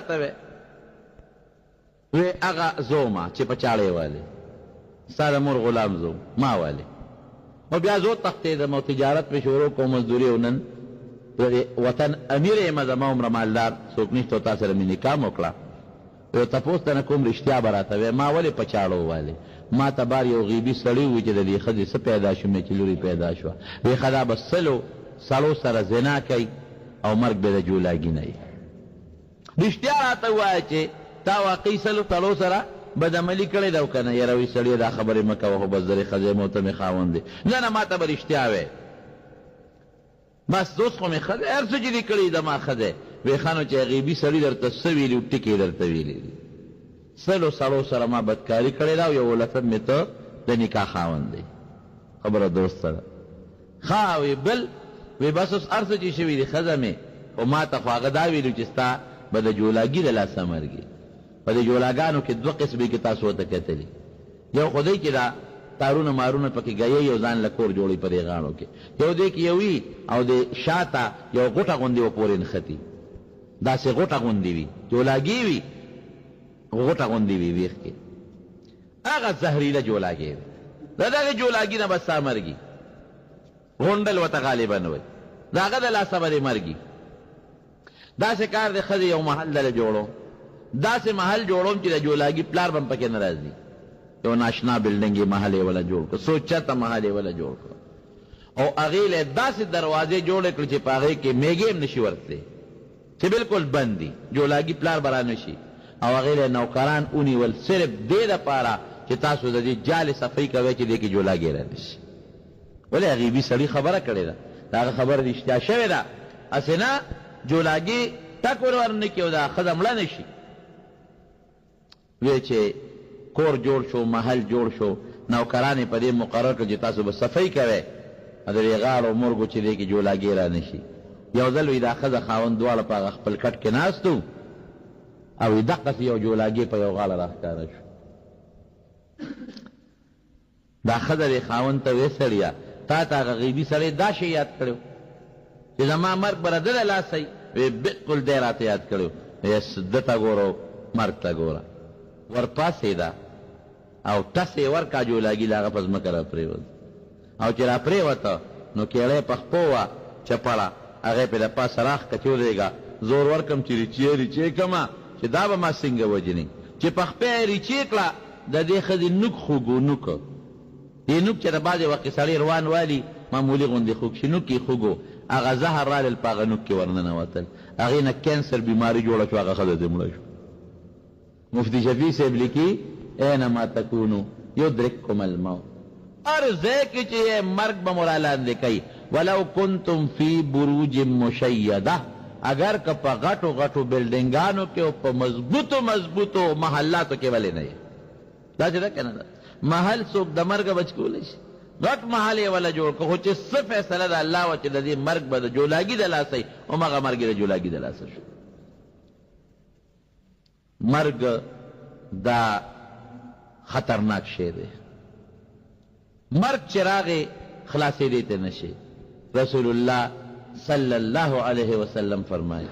ته وی هغه زوما چې په چاړې والي ستا د مور غلام زوم ما والي او بیا زه وتښتېدم او تجارت مې شروع کړو مزدوري او نن د وطن امیر یم زما عمره مالدار څوک نشته او تا سره مې نکاح م وکړه یو تپوس ته نه کوم رښتیا به راته وی ما ولې په چاړو والي ما ته بار یو غیبي سړي و چې د دې ښځې څه پیدا شو مې چې لورې پیدا شوه وی ښه دا به سړو سره زنا کوي او مرګ به د جولاګي نه وي رښتیا راته ووایه چې تا واقعي سلو تړو سره بدعملي کړې ده او که نه یاره وي سړیه دا خبرې مه کوه خو بس درې ښځې مو ته مې خاوند دی نه نه ما ته به رښتیا وی بس دوست خو مې ښه دی هر څه چې دې کړي د ما ښه دی وی ښه نو چې غیبي سړي درته څه ویلي ټکې درته ویلي دي سلو سړو سره ما بدکاري کړې ده او یو ولسم مې ته د نکاح خاوند دی خبره دوست سره ښه وی بل وی بس اوس هر څه چې شوي دي ښځه مې خو ما ته خو هغه دا ویلو چې ستا به د جولاګي د لاسه مرګي په دې جولاګانو کې دوه قسمې کې تاسو ورته کتلي یو خو دی چې دا تارونه مارونه پکې ګیی او ځان له کور جوړي په دې غاڼو کې یو دی کې یو وي او د شاته یو غوټه غوندې و پورې نښتي داسې غوټه غوندې وي جولاګي وي غوټه غوندې وي ویښ کې هغه زهریله جولاګي وي د دغې جولاګي نه به ستا مرګي غونډل ورته غالبا وایي د هغه د لاسه به دې مرګي داسې کار د ښځې یو محل دله جوړو داسې محل جوړوم چې د جولاګي پلار به هم پکې نه راځي یو ناشنا بلډنګ یې محل یې وله جوړ کړو څو چته محل یې وله جوړ کړو او هغې له داسې دروازې جوړې کړو چې په هغې کې میږې هم نشي ورتلی چې بلکل بند دي جولاګي پلار به را نشي او هغې له نوکران ونیول صرف دې دپاره چې تاسو د دې جالې صفۍ کوئ چې دې کې جولاګي را نشي ولې غیبي سړي خبره کړې ده د هغه خبره رښتیا شوې ده هسې نه جولاګي ټک ور نه کړي او دا ښځه مړه نه شي وی چې کور جوړ شو محل جوړ شو نوکران یې په دې مقرر کړه چې تاسو به صفۍ کوئ د دې غاړو مرګو چې دې کې جولاګي را نه شي یو ځل وي دا ښځه خاوند دواړه په هغه خپل کټ کې ناست و او دقسې یو جولاګي په یو غاړه راښکاره شو دا ښځه دې خاوند ته ویې سړیه تا ته هغه غیبي سړی دا شی یاد کړی چې زما مرګ به د ده لاسه وي وی بلکل دی راته یاد کړی ده ته ګوره مرګ ته ګوره ورپاسېده او ټس یې ورکړه جولاګي له هغه په ځمکه را پرېوت او چې را پرېوته نو کېړی په خپو وه چپړه هغې پې د پاسه راښکه چې ودرېږه زور ورکړم چې ریچې کړمه چې دا به ما څنګه وجنې چې په خپه یې ریچې کړه د دې ښځې نوک خوږو نوک دې نوک چې د بعضې وختې سړی روان والي معمولي غوندې خوږ شي نوک یې خوږو هغه زهر رالل په هغه نوک کې ورننوتل هغې نه کینسر بیماري جوړه شو هغه ښځه دې مړه شو مفتی شفیع صاحب لیکي اینما تکونو یدرککم الموت هر ځای کې چې مرګ به مو رالاندې کوي ولو کنتم فی بروج مشیده اگر که په غټو غټو بلډنګانو کې او په مضبوطو محلاتو کې ولې نه یې داسې ده که نه ده محل څوک د مرګه بچ کولی شي غټ محل یې وله جوړ کړو خو چې څه فیصله د الله وه چې د دې مرګ به د جولاګي د لاسه وي همغه مرګ یې د جولاګي د لاسه شو مرګ دا خطرناک شی دی مرګ چې راغې خلاصېدی ته نشي رسول الله صلی الله علیه وسلم فرمایي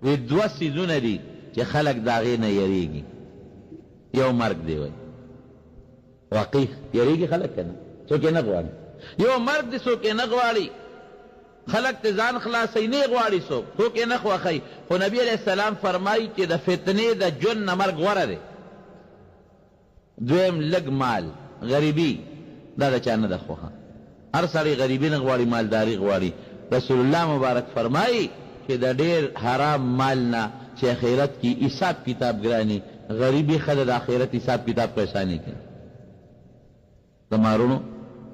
وی دوه څیزونه دي چې خلک د هغې نه یریږي یو مرګ دی وایي واقعي یریږي خلک که نه څوک یې نه غواړي یو مرګ دی څوک یې نه غواړي خلق ته ځان خلاصوي نه غواړي څوک یې نه خوښوي خو نبي علیه السلام فرمایي چې د فتنې د ژوند نه مرګ غوره دی دویم لږ مال غریبي دا د چا نه ده خوښه هر سړی غریبي نه غواړي مالداري غواړي رسول الله مبارک فرمایي چې د ډېر حرام مال نه چې اخرت کې حساب کتاب ګراني غریبي ښه د آخرت حساب کتاب په اساني کوي د مارونو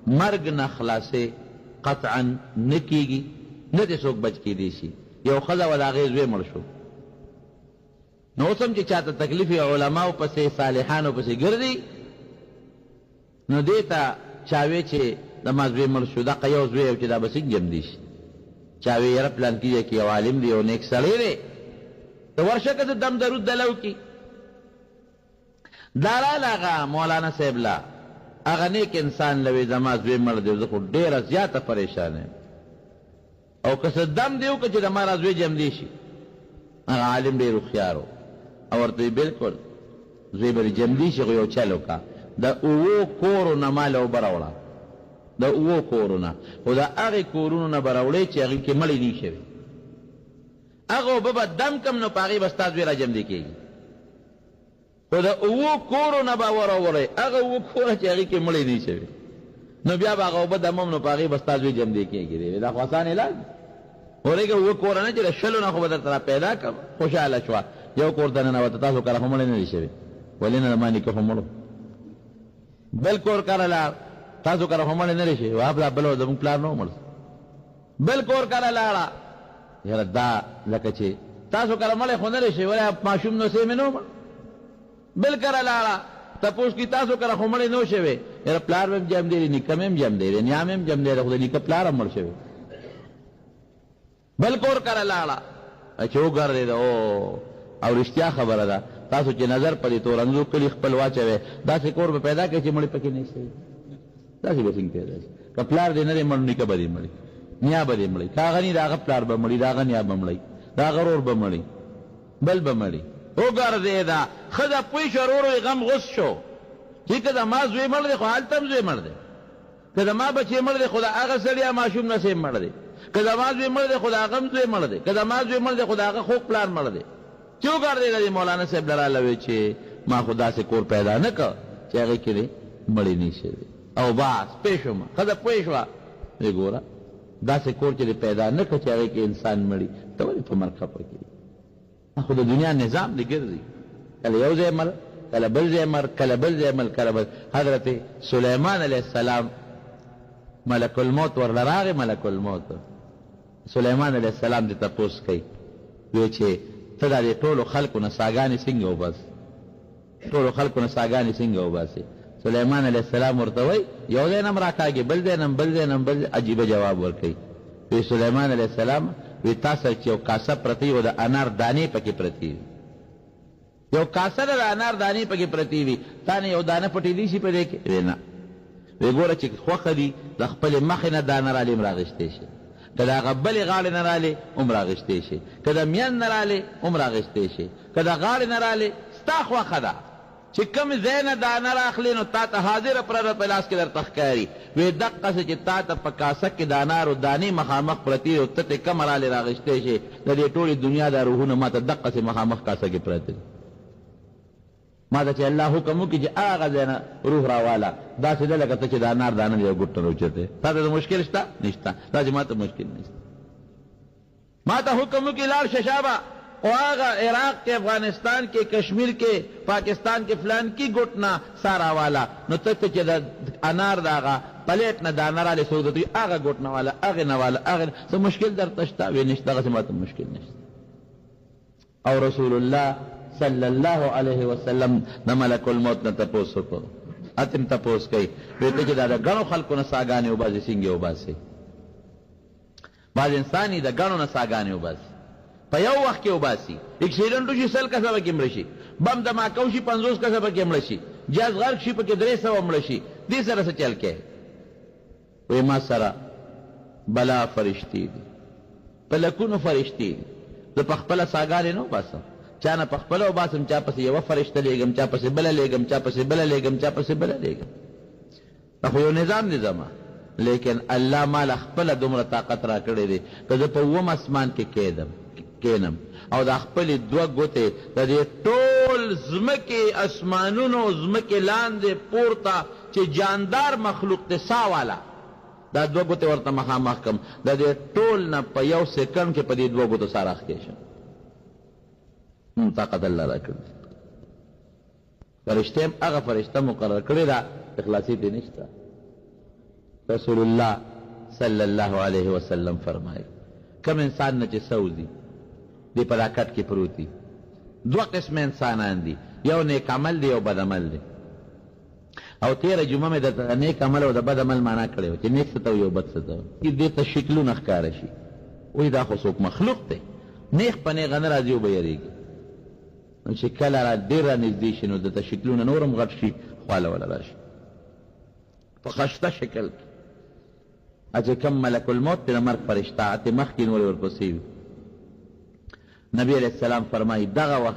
مرګ نه خلاصې قطعا نه کېږي نه دې څوک بچ کېدی شي یو ښځه وه د هغې زوی مړ شو نو اوس هم چې چاته تکلیف یې علماو پسې صالحانو پسې ګرځي نو دې ته چا وی چې د ما زوی مړ شو دقه یو زوی یو چې دا به څنګه جمدي شي چا وی یاره پلانکي ځای کې یو عالم دی یو نیک سړی دی ته ورشه که دم درود دلو کي دا راله هغه مولانا صاحب له هغه نیک انسان لوی زما زوی مړ دی زه خو ډېره زیاته پریشان یم او که څه دم دی وکړه چې د ما را زوی جمدی شي هغه عالم ډېر هوښیار و او ورته ویې بلکل زوی به دې جمدي شي خو یو چل وکړه د 7 کورو نه مال اوبه راوړه د 7 کورو نه خو د هغې کورونو نه به راوړې چې هغې کې مړې نه شوې هغه اوبه به دم کم نو په هغې به ستا زوی را جمدي کېږي خو د 7 کورو نه به وراوړې هغه 7 کوره چې هغې کې مړې نه شوې نو بیا به هغه اوبه دمم نو په هغې به ستا زوی جمدي کېږي دا خو اسان علاج ورېږه 7 کوره نه چې د 20 نه خو به درته را پیدا کړم خوشحاله شوه یو کور ته ننوته تاسو کله خو مړې نه دي شوې ولې نه د ما نیکه خو مړو بل کور کره لاړ تاسو کره خو مړې نه دي شوې واه بل زموږ پلار نه و مړ بل کور کره لاړه یاره دا لکه چې تاسو کره مړې خو نه دي شوې ولې ماشوم نو سې مې نه و مړ بل کره لاړه تپوس کی تاسو کره خو مړې نه و شوې یاره پلار مې هم جم دی نیکه مې هم جم دی نیا مې هم جم دی خو د نیکه پلار هم مړ شوی بل کور کره لاړه چې وګرځېده او رښتیا خبره ده تاسو چې نظر په دې تورنګزو کلي خپل واچوئ داسې کور به پیدا کړئ چې مړې پکې نه شي داسې به څنګه پیدا شي که پلار دې نه دی مړ نیکه به دې مړي نیا به دې مړي که هغه ني د هغه پلار به مړي د هغه نیا به مړي د هغه ورور به مړي بل به مړي وګرځېده ښځه پوه شوه ورور یې غم غوس شو چې که د ما زوی مړ دی خو هلته هم زوی مړ دی که د ما بچې مړ دی خو د هغه سړي ماشوم نه سیم مړ دی که د ما زوی مړ دی خو د هغه هم زوی مړ دی که د ما زوی مړ دی خو د هغه خوږ پلار مړ دی چې وګرځېده دې مولانا صاحب لراله وی چې ما خو داسې کور پیدا نه کړ چې هغې کې دې مړې نه شوې او بس پوه شوم ښځه پوه شوه وی ګوره داسې کور چې دې پیدا نه کړ چې هغې کې انسان مړي ته ولې په مرګ خفه کړي خو د دنیا نظام دې ګرځي کله یو ځای مړ کله بل ځای مړ کله بل ځای مړ کله بل حضرت سلیمان علیه السلام ملک الموت ورله راغی ملک الموت سلیمان علیه السلام دې تپوس کوي وی چې ته دا دې ټولو خلکو نه ساګانې څنګه وباس ټولو خلکو نه ساګانې څنګه وباسې سلیمان علیه السلام ورته وایي یو ځای نه م راکاږي بل ځای نه بل ځای نه بل عجیبه جواب ورکوي وی سلیمان علیه السلام وی تاسو چې یو کاسه پرتی و د انار دانې پکې پرتی وي یو کاسه د انار دانې پکې پرتی وي تا نه یو دانه پټېدی شي په دې کې وی نه وی ګوره چې خوښه دي د خپلې مخې نه دانه رالې هم راغېشتی شي که د هغه بلې غاړې نه رالې هم راغېشتی شي که د میان نه رالې هم راغېشتی شي که د غاړې نه رالې ستا خوښه ده چې کوم ځای نه دانه راخلې نو تا ته حاضره پرده په لاس کې درته ښکاري وی دقسې چې تا ته په کاسه کې د انارو دانې مخامخ پرتې او ته ترې کمه رالې راغېشتی شي د دې ټولې دنیا دا روحونه ما ته دقسې مخامخ کاسه کې پرته دي ما ته چې الله حکم وکړي چې هغه ځای نه روح راواله داسې ده لکه ته چې د انار دانه یو ګوټ نه راوچتې تا ته د مشکل شته نشته دا چې ما ته مشکل نشته ما ته حکم وکړي لاړ شه شابه او هغه عراق کې افغانستان کې کشمیر کې پاکستان کې فلان کې ګوټ نه سا راواله نو ته چې د انار د هغه پلیټ نه دانه رالې څوک درته وي هغه ګوټ نه واله هغې نه واله هغې څه مشکل درته شته وی نشته هغسې ما ته مشکل نشته او رسول الله صلی الله علیه وسلم د ملک الموت نه تپوس وکړو اتم تپوس کوي وی ته چې دا د ګڼو خلکو نه ساګانې وباسې څنګه وباسې بعض انسان یې د ګڼو نه ساګانې وباسي په یو وخت کې وباسي اکسیډنټ وشي 100 کسه پکې مړه شي بم دماکه وشي 50 کسه پکې مړه شي جاز غرق شي پکې 300 مړه شي دې سره څه چل کې وی ما سره بلا فرشتي دي په لکونو فرشتي دي زه په خپله ساګانې نه وباسم چا نه په خپله وباسم چا پسې یوه فرشته لیږم چا پسې بله لیږم چا پسې بله لیږم چا پسې بله لیږم دا خو یو نظام دی زما لیکن الله ما له خپله دومره طاقت را کړی دی که زه په 7 اسمان کې کینم او دا خپلې 2 ګوتې د دې ټول ځمکې اسمانونو ځمکې لاندې پورته چې جاندار مخلوق دی سا والا دا 2 ګوتې ورته مخامخ کړم د دې ټول نه په 1 سیکنډ کې په دې 2 ګوتو سا راښکې شم طاقت الله را کړی فرشته هم هغه فرشته مقرر کړې ده اخلاصي دې نشته رسول الله صلی الله علیه وسلم فرمایي کم انسان نه چې سوځي دې په دا کټ کې پروت دي 2 قسمه انسانان دي یو نیک عمل دی یو بد عمل دی او تیره جمعه مې د نیک عمل او د بد عمل معنا کړې وه چې نیک څه ته یو بد څه ته دې ته شکلونه ښکاره شي وایي دا خو څوک مخلوق دی نیغ په نیغه نه راځي وبه یېرېږي نو چې کله را ډېر را نږدې شي نو دته شکلونه نور هم غټ شي خواله وله راشي په خشته شکل کې چې کوم ملک الموت دی د مرګ فرشته اتې مخکې نورې ورپسې وي نبی علیہ السلام فرمایي دغه وخت